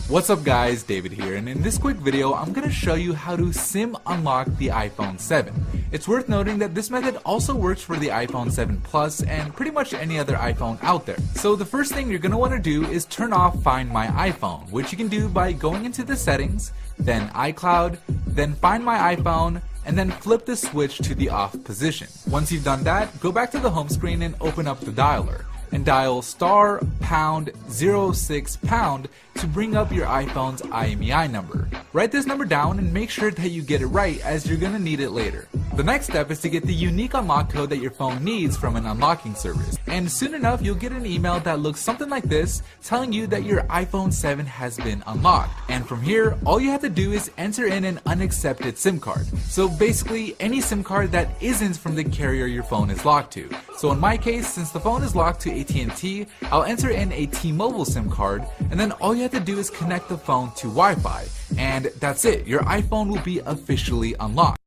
What's up guys, David here, and in this quick video I'm going to show you how to SIM unlock the iPhone 7. It's worth noting that this method also works for the iPhone 7 Plus and pretty much any other iPhone out there. So the first thing you're going to want to do is turn off Find My iPhone, which you can do by going into the settings, then iCloud, then Find My iPhone, and then flip the switch to the off position. Once you've done that, go back to the home screen and open up the dialer and dial *#06# to bring up your iPhone's IMEI number. Write this number down and make sure that you get it right, as you're gonna need it later. The next step is to get the unique unlock code that your phone needs from an unlocking service, and soon enough you'll get an email that looks something like this, telling you that your iPhone 7 has been unlocked. And from here, all you have to do is enter in an unaccepted SIM card. So basically any SIM card that isn't from the carrier your phone is locked to. So in my case, since the phone is locked to AT&T, I'll enter in a T-Mobile SIM card, and then all you have to do is connect the phone to Wi-Fi, and that's it. Your iPhone will be officially unlocked.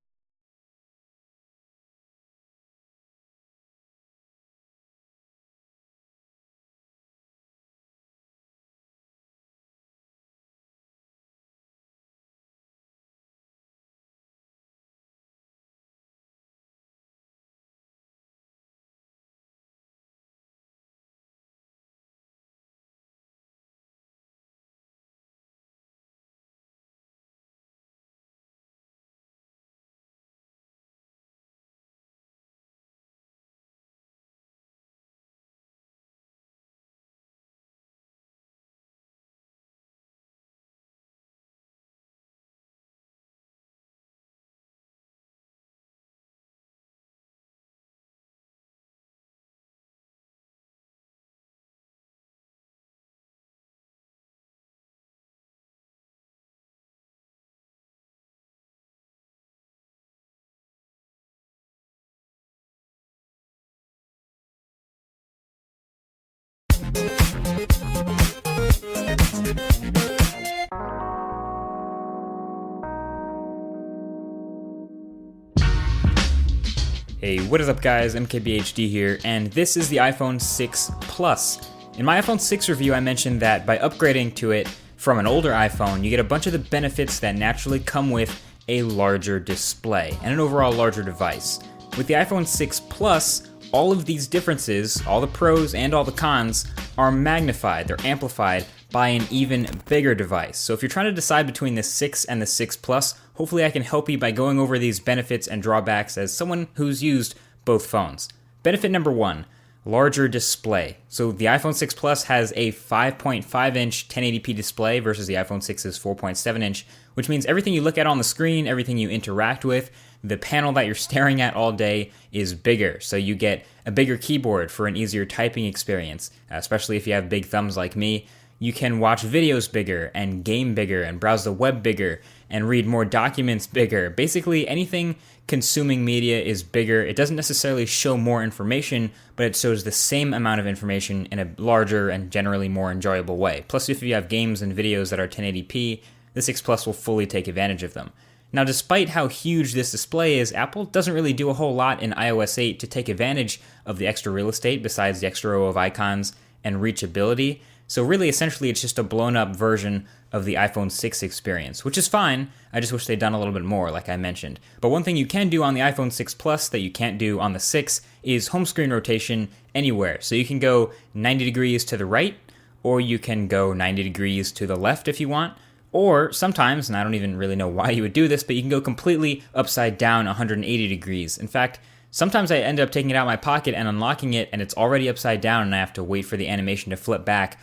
Hey, what is up guys, MKBHD here, and this is the iPhone 6 Plus. In my iPhone 6 review I mentioned that by upgrading to it from an older iPhone, you get a bunch of the benefits that naturally come with a larger display and an overall larger device. With the iPhone 6 Plus, all of these differences, all the pros and all the cons, are magnified, they're amplified by an even bigger device. So if you're trying to decide between the 6 and the 6 Plus, hopefully I can help you by going over these benefits and drawbacks as someone who's used both phones. Benefit number 1, larger display. So the iPhone 6 Plus has a 5.5-inch 1080p display versus the iPhone 6's 4.7-inch, which means everything you look at on the screen, everything you interact with, the panel that you're staring at all day is bigger. So you get a bigger keyboard for an easier typing experience, especially if you have big thumbs like me. You can watch videos bigger and game bigger and browse the web bigger and read more documents bigger. Basically anything consuming media is bigger. It doesn't necessarily show more information, but it shows the same amount of information in a larger and generally more enjoyable way. Plus if you have games and videos that are 1080p, the 6 Plus will fully take advantage of them. Now despite how huge this display is, Apple doesn't really do a whole lot in iOS 8 to take advantage of the extra real estate besides the extra row of icons and reachability. So really, essentially, it's just a blown-up version of the iPhone 6 experience, which is fine. I just wish they'd done a little bit more, like I mentioned. But one thing you can do on the iPhone 6 Plus that you can't do on the 6 is home screen rotation anywhere. So you can go 90 degrees to the right, or you can go 90 degrees to the left if you want. Or sometimes, and I don't even really know why you would do this, but you can go completely upside down 180 degrees. In fact, sometimes I end up taking it out of my pocket and unlocking it, and it's already upside down, and I have to wait for the animation to flip back.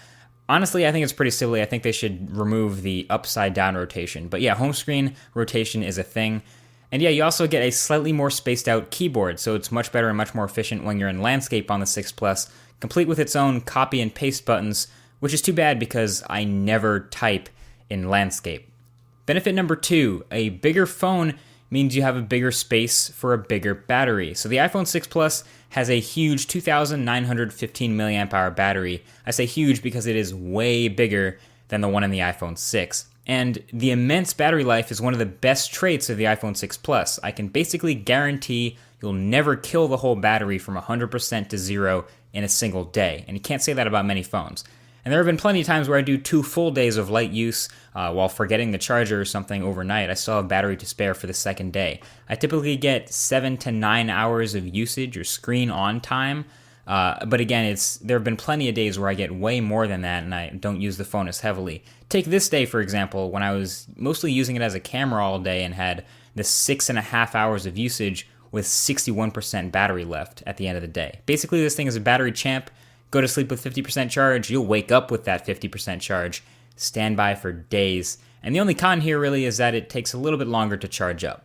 Honestly, I think it's pretty silly. I think they should remove the upside down rotation. But yeah, home screen rotation is a thing. And yeah, you also get a slightly more spaced out keyboard, so it's much better and much more efficient when you're in landscape on the 6 Plus, complete with its own copy and paste buttons, which is too bad because I never type in landscape. Benefit number 2, a bigger phone means you have a bigger space for a bigger battery. So the iPhone 6 Plus has a huge 2,915 milliamp hour battery. I say huge because it is way bigger than the one in the iPhone 6. And the immense battery life is one of the best traits of the iPhone 6 Plus. I can basically guarantee you'll never kill the whole battery from 100% to 0 in a single day. And you can't say that about many phones. And there have been plenty of times where I do 2 full days of light use while forgetting the charger or something overnight. I still have battery to spare for the second day. I typically get 7 to 9 hours of usage or screen on time. But again, there have been plenty of days where I get way more than that and I don't use the phone as heavily. Take this day, for example, when I was mostly using it as a camera all day and had the 6.5 hours of usage with 61% battery left at the end of the day. Basically, this thing is a battery champ. Go to sleep with 50% charge, you'll wake up with that 50% charge, stand by for days. And the only con here really is that it takes a little bit longer to charge up.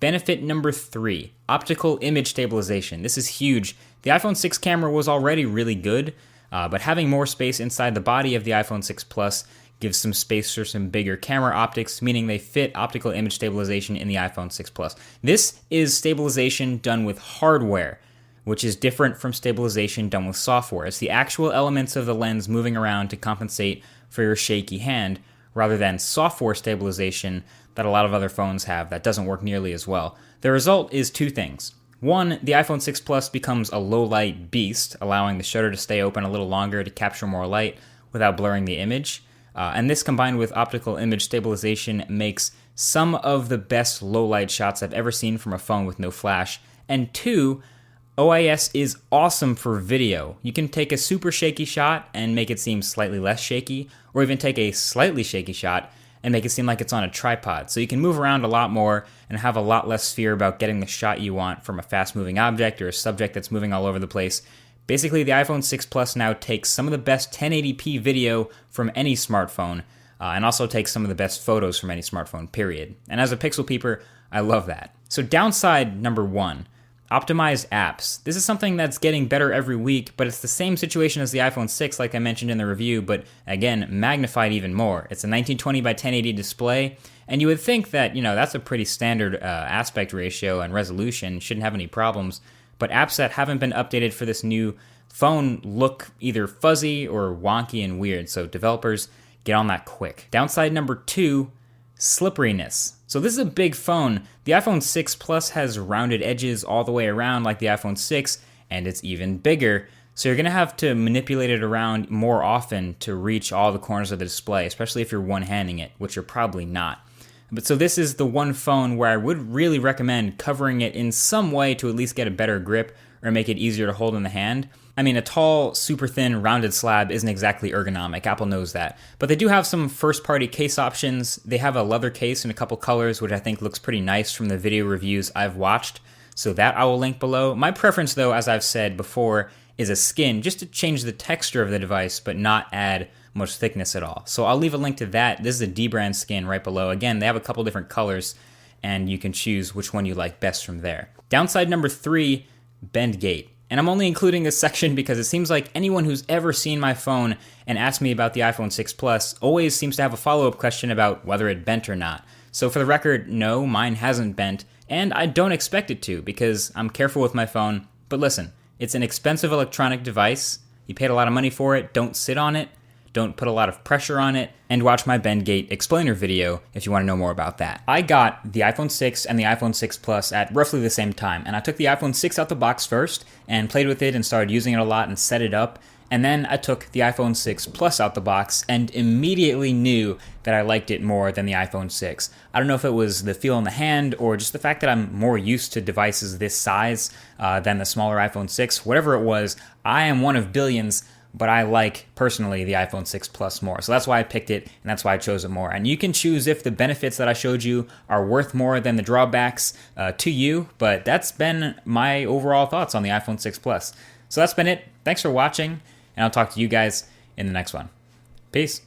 Benefit number 3, optical image stabilization. This is huge. The iPhone 6 camera was already really good, but having more space inside the body of the iPhone 6 Plus gives some space for some bigger camera optics, meaning they fit optical image stabilization in the iPhone 6 Plus. This is stabilization done with hardware, which is different from stabilization done with software. It's the actual elements of the lens moving around to compensate for your shaky hand, rather than software stabilization that a lot of other phones have that doesn't work nearly as well. The result is 2 things. 1, the iPhone 6 Plus becomes a low-light beast, allowing the shutter to stay open a little longer to capture more light without blurring the image. And this combined with optical image stabilization makes some of the best low-light shots I've ever seen from a phone with no flash. And 2, OIS is awesome for video. You can take a super shaky shot and make it seem slightly less shaky, or even take a slightly shaky shot and make it seem like it's on a tripod. So you can move around a lot more and have a lot less fear about getting the shot you want from a fast-moving object or a subject that's moving all over the place. Basically, the iPhone 6 Plus now takes some of the best 1080p video from any smartphone, and also takes some of the best photos from any smartphone, period. And as a Pixel peeper, I love that. So downside number 1, optimized apps. This is something that's getting better every week, but it's the same situation as the iPhone 6 like I mentioned in the review, but again, magnified even more. It's a 1920 by 1080 display, and you would think that, that's a pretty standard aspect ratio and resolution, shouldn't have any problems, but apps that haven't been updated for this new phone look either fuzzy or wonky and weird, so developers, get on that quick. Downside number 2, slipperiness. So this is a big phone. The iPhone 6 Plus has rounded edges all the way around like the iPhone 6, and it's even bigger. So you're going to have to manipulate it around more often to reach all the corners of the display, especially if you're one-handing it, which you're probably not. But so this is the one phone where I would really recommend covering it in some way to at least get a better grip or make it easier to hold in the hand. I mean, a tall, super thin, rounded slab isn't exactly ergonomic. Apple knows that. But they do have some first-party case options. They have a leather case in a couple colors, which I think looks pretty nice from the video reviews I've watched. So that I will link below. My preference, though, as I've said before, is a skin, just to change the texture of the device, but not add much thickness at all. So I'll leave a link to that. This is a D-brand skin right below. Again, they have a couple different colors, and you can choose which one you like best from there. Downside number 3, bend gate. And I'm only including this section because it seems like anyone who's ever seen my phone and asked me about the iPhone 6 Plus always seems to have a follow-up question about whether it bent or not. So for the record, no, mine hasn't bent, and I don't expect it to because I'm careful with my phone. But listen, it's an expensive electronic device. You paid a lot of money for it. Don't sit on it. Don't put a lot of pressure on it, and watch my bend gate explainer video if you want to know more about that. I got the iPhone 6 and the iPhone 6 Plus at roughly the same time, and I took the iPhone 6 out the box first and played with it and started using it a lot and set it up, and then I took the iPhone 6 Plus out the box and immediately knew that I liked it more than the iPhone 6. I don't know if it was the feel in the hand or just the fact that I'm more used to devices this size than the smaller iPhone 6. Whatever it was, I am one of billions, but I like, personally, the iPhone 6 Plus more. So that's why I picked it, and that's why I chose it more. And you can choose if the benefits that I showed you are worth more than the drawbacks to you, but that's been my overall thoughts on the iPhone 6 Plus. So that's been it. Thanks for watching, and I'll talk to you guys in the next one. Peace.